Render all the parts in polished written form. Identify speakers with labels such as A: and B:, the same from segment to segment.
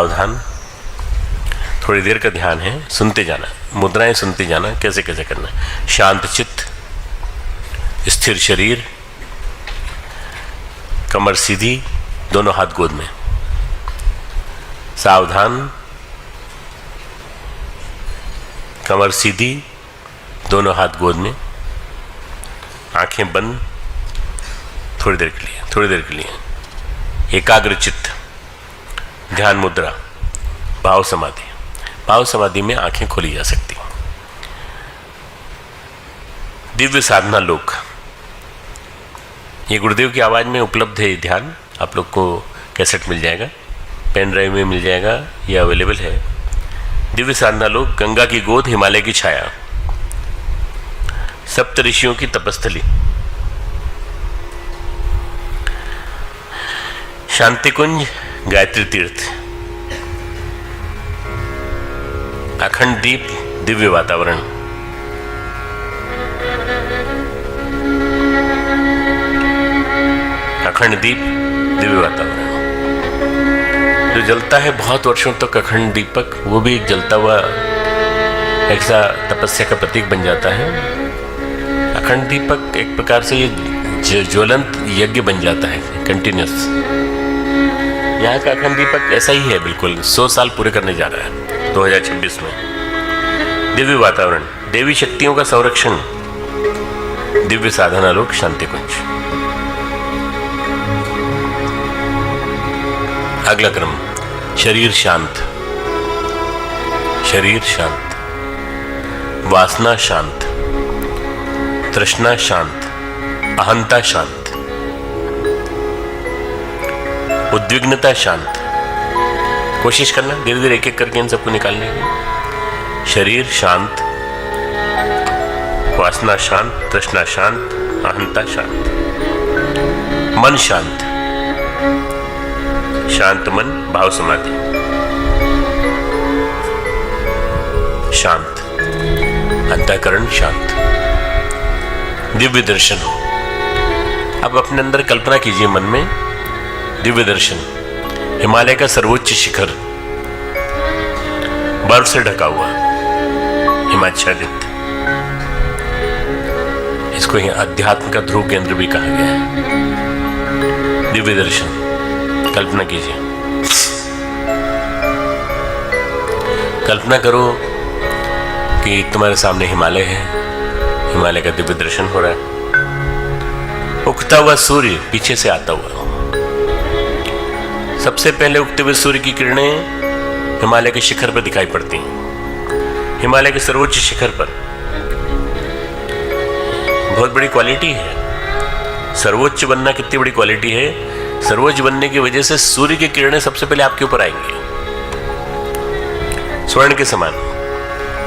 A: सावधान, थोड़ी देर का ध्यान है, सुनते जाना, मुद्राएं सुनते जाना, कैसे कैसे करना है। शांत चित्त, स्थिर शरीर, कमर सीधी, दोनों हाथ गोद में। सावधान, कमर सीधी, दोनों हाथ गोद में, आंखें बंद, थोड़ी देर के लिए एकाग्र चित्त, ध्यान मुद्रा, भाव समाधि। भाव समाधि में आंखें खोली जा सकती हैं। दिव्य साधना लोक, ये गुरुदेव की आवाज में उपलब्ध है। ध्यान आप लोग को कैसेट मिल जाएगा, पेन ड्राइव में मिल जाएगा, ये अवेलेबल है। दिव्य साधना लोक, गंगा की गोद, हिमालय की छाया, सप्त ऋषियों की तपस्थली, शांति कुंज, गायत्री तीर्थ, अखंड दीप, दिव्य वातावरण, अखंड दीप, दिव्य वातावरण। जो जलता है बहुत वर्षों तक अखंड दीपक, वो भी एक जलता हुआ ऐसा तपस्या का प्रतीक बन जाता है। अखंड दीपक एक प्रकार से ये ज्वलंत यज्ञ बन जाता है, कंटिन्यूस। यहाँ का अखंड दीपक ऐसा ही है, बिल्कुल 100 साल पूरे करने जा रहा है 2026 में। दिव्य वातावरण, देवी शक्तियों का संरक्षण, दिव्य साधना लोक, शांति कुंज। अगला क्रम, शरीर शांत, शरीर शांत, वासना शांत, तृष्णा शांत, अहंता शांत, उद्विग्नता शांत। कोशिश करना धीरे धीरे एक एक करके इन सबको निकालने की। शरीर शांत, वासना शांत, तृष्णा शांत, अहंता शांत, मन शांत, शांत मन, भाव समाधि, शांत, अंतःकरण शांत, दिव्य दर्शन। अब अपने अंदर कल्पना कीजिए मन में, दिव्य दर्शन, हिमालय का सर्वोच्च शिखर, बर्फ से ढका हुआ, हिमाच्छादित। इसको ही अध्यात्म का ध्रुव केंद्र भी कहा गया है। दिव्य दर्शन, कल्पना कीजिए, कल्पना करो कि तुम्हारे सामने हिमालय है, हिमालय का दिव्य दर्शन हो रहा है। उगता हुआ सूर्य पीछे से आता हुआ, सबसे पहले उगते हुए सूर्य की किरणें हिमालय के शिखर पर दिखाई पड़ती हैं। हिमालय के सर्वोच्च शिखर पर बहुत बड़ी क्वालिटी है। सर्वोच्च बनना कितनी बड़ी क्वालिटी है। सर्वोच्च बनने की वजह से सूर्य की किरणें सबसे पहले आपके ऊपर आएंगी, स्वर्ण के समान।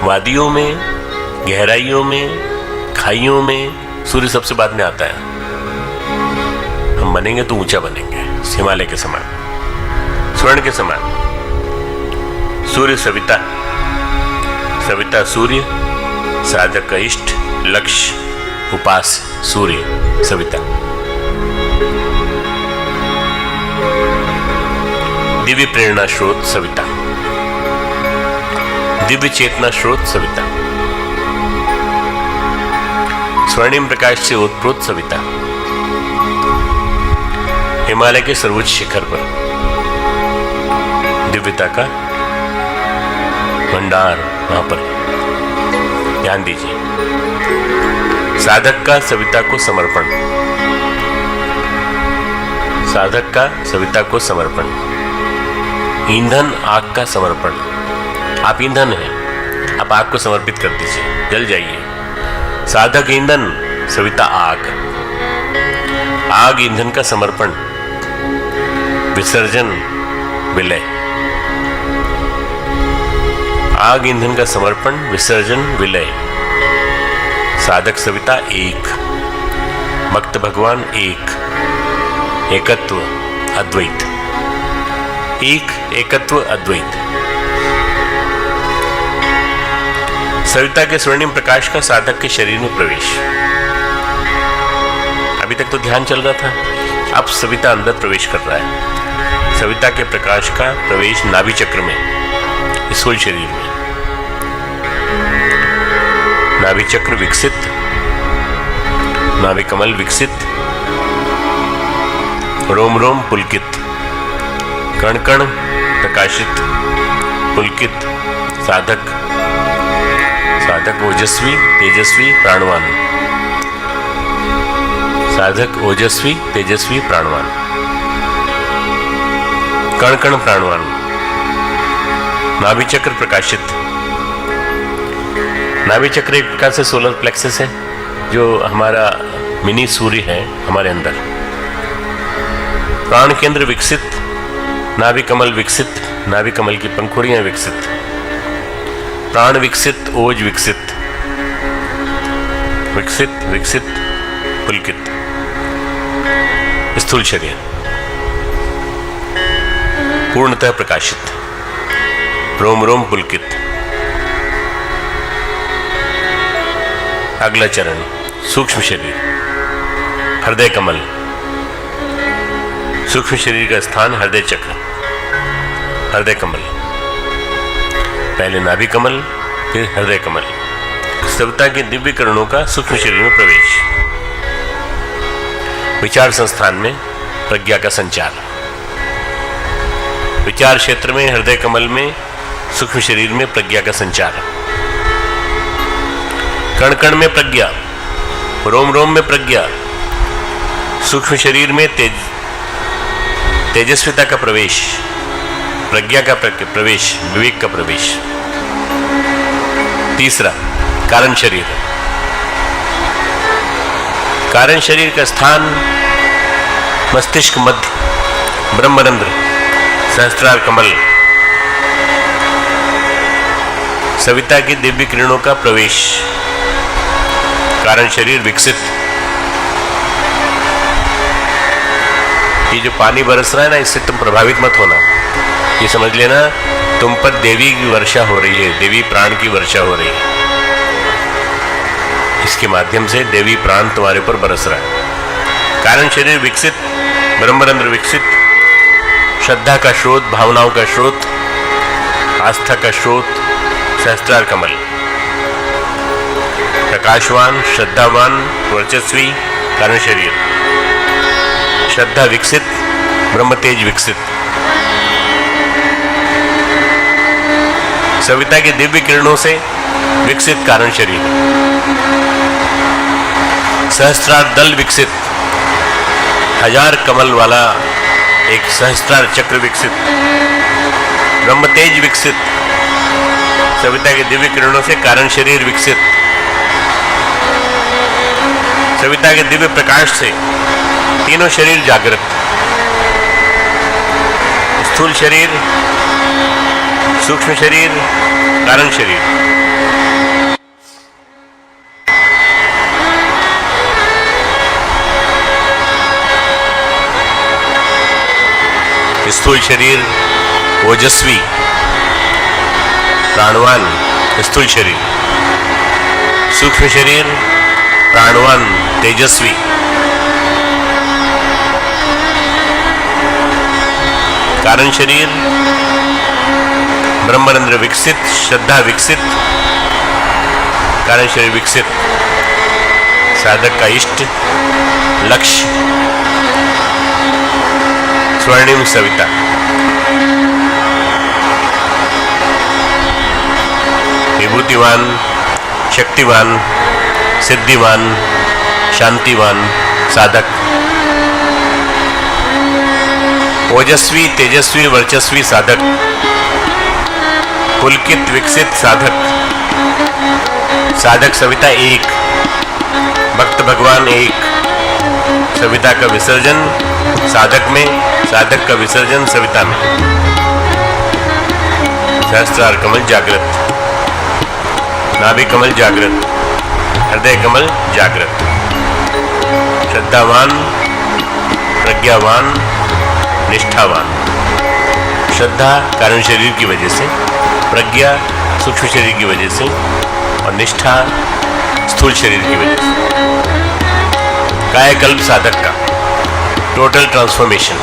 A: वादियों में, गहराइयों में, खाइयों में सूर्य सबसे बाद में आता है। हम बनेंगे तो ऊंचा बनेंगे, हिमालय के समान, स्वर्ण के समान। सूर्य सविता, सविता सूर्य, साधक का इष्ट, लक्ष्य, उपास सूर्य, सविता। दिव्य प्रेरणा स्रोत सविता, दिव्य चेतना स्रोत सविता, स्वर्णिम प्रकाश से ओतप्रोत सविता। हिमालय के सर्वोच्च शिखर पर दिव्यता का भंडार वहां पर, ध्यान दीजिए। साधक का सविता को समर्पण, साधक का सविता को समर्पण। ईंधन आग का समर्पण, आप ईंधन हैं, आप आग को समर्पित कर दीजिए, जल जाइए। साधक ईंधन, सविता आग, आग ईंधन का समर्पण, विसर्जन विलय। आग ईंधन का समर्पण, विसर्जन विलय। साधक सविता एक, भक्त भगवान एक, एकत्व अद्वैत, एक एकत्व अद्वैत। सविता के स्वर्णिम प्रकाश का साधक के शरीर में प्रवेश। अभी तक तो ध्यान चल रहा था, अब सविता अंदर प्रवेश कर रहा है। सविता के प्रकाश का प्रवेश नाभि चक्र में, स्थूल शरीर में। नाभि चक्र विकसित, नाभि कमल विकसित, रोम रोम पुलकित, कण कण प्रकाशित, पुलकित, साधक साधक ओजस्वी तेजस्वी प्राणवान, साधक ओजस्वी तेजस्वी प्राणवान, कण कण प्राणवान, नाभि चक्र प्रकाशित। नाभि चक्र एक प्रकार से सोलर प्लेक्सस है, जो हमारा मिनी सूर्य है हमारे अंदर। प्राण केंद्र विकसित, नाभि कमल विकसित, नाभि कमल की पंखुड़ियां विकसित, प्राण विकसित, ओज विकसित, विकसित विकसित पुलकित, स्थूल शरीर पूर्णतः प्रकाशित, रोम रोम पुलकित। अगला चरण सूक्ष्म शरीर, हृदय कमल। सूक्ष्म शरीर का स्थान हृदय चक्र, हृदय कमल। पहले नाभि कमल, फिर हृदय कमल। सविता के दिव्य किरणों का सूक्ष्म शरीर में प्रवेश। विचार संस्थान में प्रज्ञा का संचार। विचार क्षेत्र में हृदय कमल में, सूक्ष्म शरीर में प्रज्ञा का संचार। कण कण में प्रज्ञा, रोम रोम में प्रज्ञा, सूक्ष्म शरीर में तेजस्विता का प्रवेश, प्रज्ञा का प्रवेश, विवेक का प्रवेश। तीसरा कारण शरीर। कारण शरीर का स्थान मस्तिष्क मध्य, ब्रह्मरंध्र, सहस्त्रार कमल। सविता की दिव्य किरणों का प्रवेश, कारण शरीर विकसित। ये जो पानी बरस रहा है ना, इससे तुम प्रभावित मत होना। ये समझ लेना तुम पर देवी की वर्षा हो रही है, देवी प्राण की वर्षा हो रही है। इसके माध्यम से देवी प्राण तुम्हारे ऊपर बरस रहा है। कारण शरीर विकसित, ब्रह्मरंध्र विकसित, श्रद्धा का स्रोत, भावनाओं का स्रोत, आस्था का स्रोत, सहस्त्रार कमल। प्रकाशवान, श्रद्धावान, वर्चस्वी कारण शरीर। श्रद्धा विकसित, ब्रह्म तेज विकसित। सविता के दिव्य किरणों से विकसित कारण शरीर। सहस्त्रार दल विकसित, हजार कमल वाला एक सहस्त्रार चक्र विकसित। ब्रह्म तेज विकसित। सविता के दिव्य किरणों से कारण शरीर विकसित। सविता के दिव्य प्रकाश से तीनों शरीर जागृत। स्थूल शरीर, सूक्ष्म शरीर, कारण शरीर। स्थूल शरीर ओजस्वी, प्राणवान, स्थूल शरीर। सूक्ष्म शरीर प्राणवान, तेजस्वी। कारण शरीर ब्रह्मरंध्र विकसित, श्रद्धा विकसित, कारण शरीर विकसित। साधक का इष्ट लक्ष्य स्वर्णिम सविता। विभूतिवान, शक्तिवान, सिद्धिवान, शांतिवान साधक। ओजस्वी, तेजस्वी, वर्चस्वी साधक। पुलकित विकसित साधक। साधक सविता एक, भक्त भगवान एक। सविता का विसर्जन साधक में, साधक का विसर्जन सविता में। सहस्त्रार कमल जागृत, नाभि कमल जागृत, हृदय कमल जागृत। श्रद्धावान, प्रज्ञावान, निष्ठावान। श्रद्धा कारण शरीर की वजह से, प्रज्ञा सूक्ष्म शरीर की वजह से और निष्ठा स्थूल शरीर की वजह से। कायाकल्प साधक का टोटल ट्रांसफॉर्मेशन।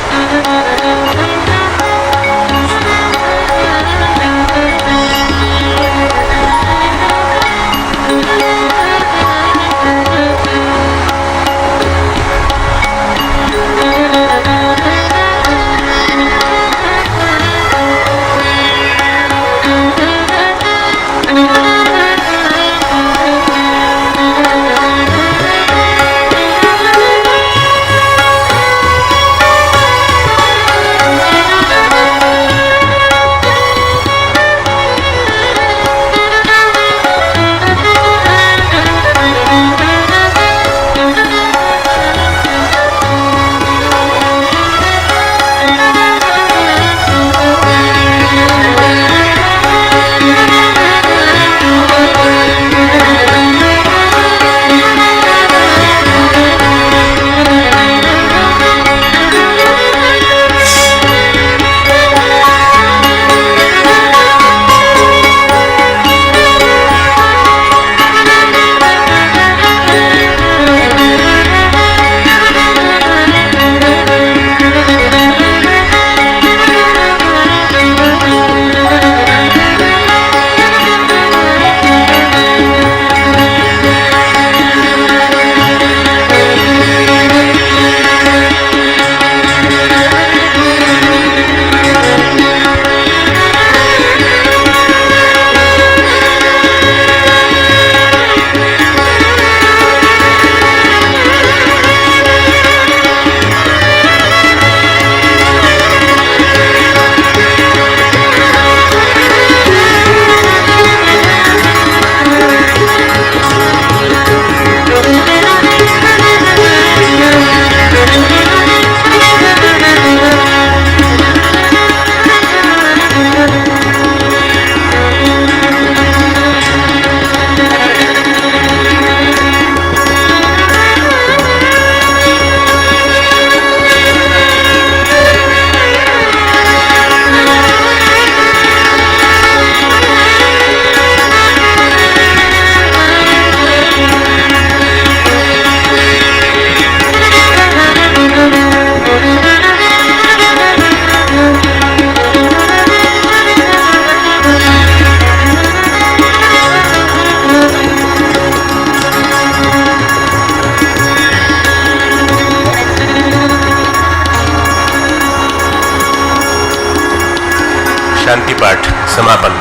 A: पाठ समापन।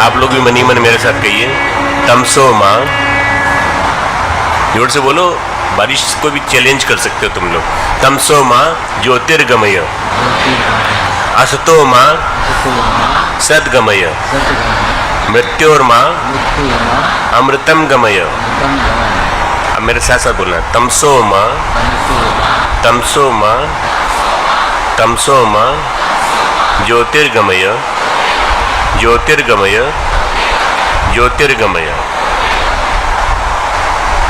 A: आप लोग भी मनी मन मेरे साथ कहिए, तमसो माँ। जोर से बोलो, बारिश को भी चैलेंज कर सकते हो तुम लोग। तमसो माँ ज्योतिर्गमय, असतो माँ सद्गमय, मृत्योर्माँ अमृतम गमय। अब मेरे साथ साथ बोलना, तमसो माँ, तमसो माँ, तमसो माँ ज्योतिर्गमय, ज्योतिर्गमय, ज्योतिर्गमय।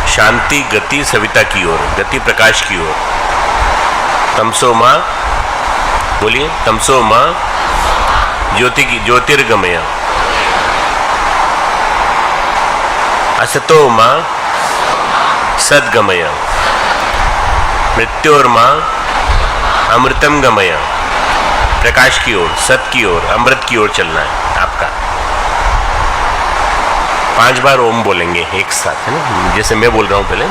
A: शांति गति सविता की ओर, गति प्रकाश की ओर। तमसो माँ, बोलिए, तमसो माँ ज्योति की, ज्योतिर्गमय। असतो माँ सद्गमय, मृत्योर्माँ अमृतम गमय। प्रकाश की ओर, सत की ओर, अमृत की ओर चलना है आपका। 5 बार ओम बोलेंगे एक साथ, है ना, जैसे मैं बोल रहा हूं पहले।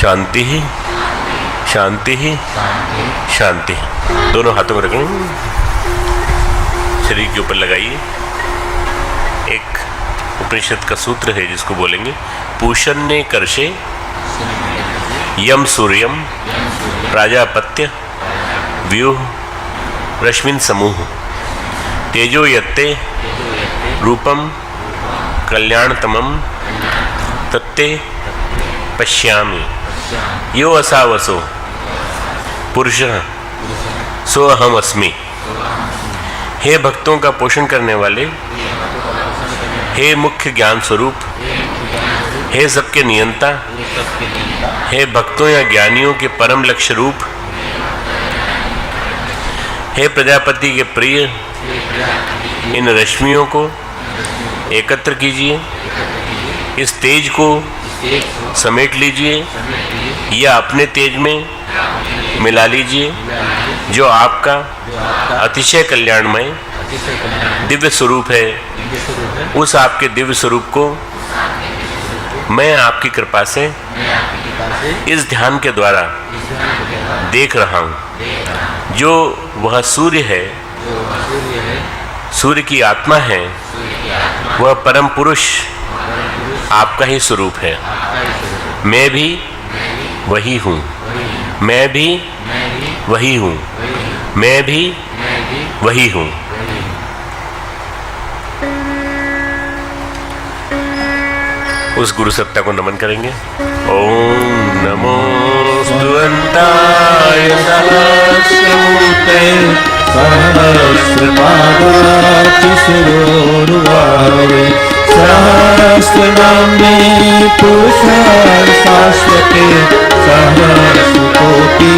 A: शांति ही शांति ही शांति। दोनों हाथों में रखें, शरीर के ऊपर लगाइए। एक उपनिषद का सूत्र है जिसको बोलेंगे, पूषण्य कर्षे यम सूर्यम प्राजापत्य व्यूह रश्मिन समूह तेजो यत्ते रूपम कल्याणतमम तत्ते पश्यामि यो असावसो पुरुषः सो अहम अस्मि। हे भक्तों का पोषण करने वाले, हे मुख्य ज्ञान स्वरूप, हे सबके नियंता, हे भक्तों या ज्ञानियों के परम लक्ष्य रूप, हे प्रजापति के प्रिय, इन रश्मियों को एकत्र कीजिए, इस तेज को समेट लीजिए या अपने तेज में मिला लीजिए, जो आपका अतिशय कल्याणमय दिव्य स्वरूप है। उस आपके दिव्य स्वरूप को मैं आपकी कृपा से इस ध्यान के द्वारा देख रहा हूँ। जो वह सूर्य है, सूर्य की आत्मा है, वह परम पुरुष आपका ही स्वरूप है। मैं भी वही हूँ, मैं भी वही हूँ, मैं भी वही हूँ। उस गुरु सत्ता को नमन करेंगे। ओम नमो स्तुवन्ताय सहस्रमूर्ते
B: सहस्रपादातिशिरोरुवारे सहस्रनाम्ने पुरुषाय शाश्वते सहस्रकोटि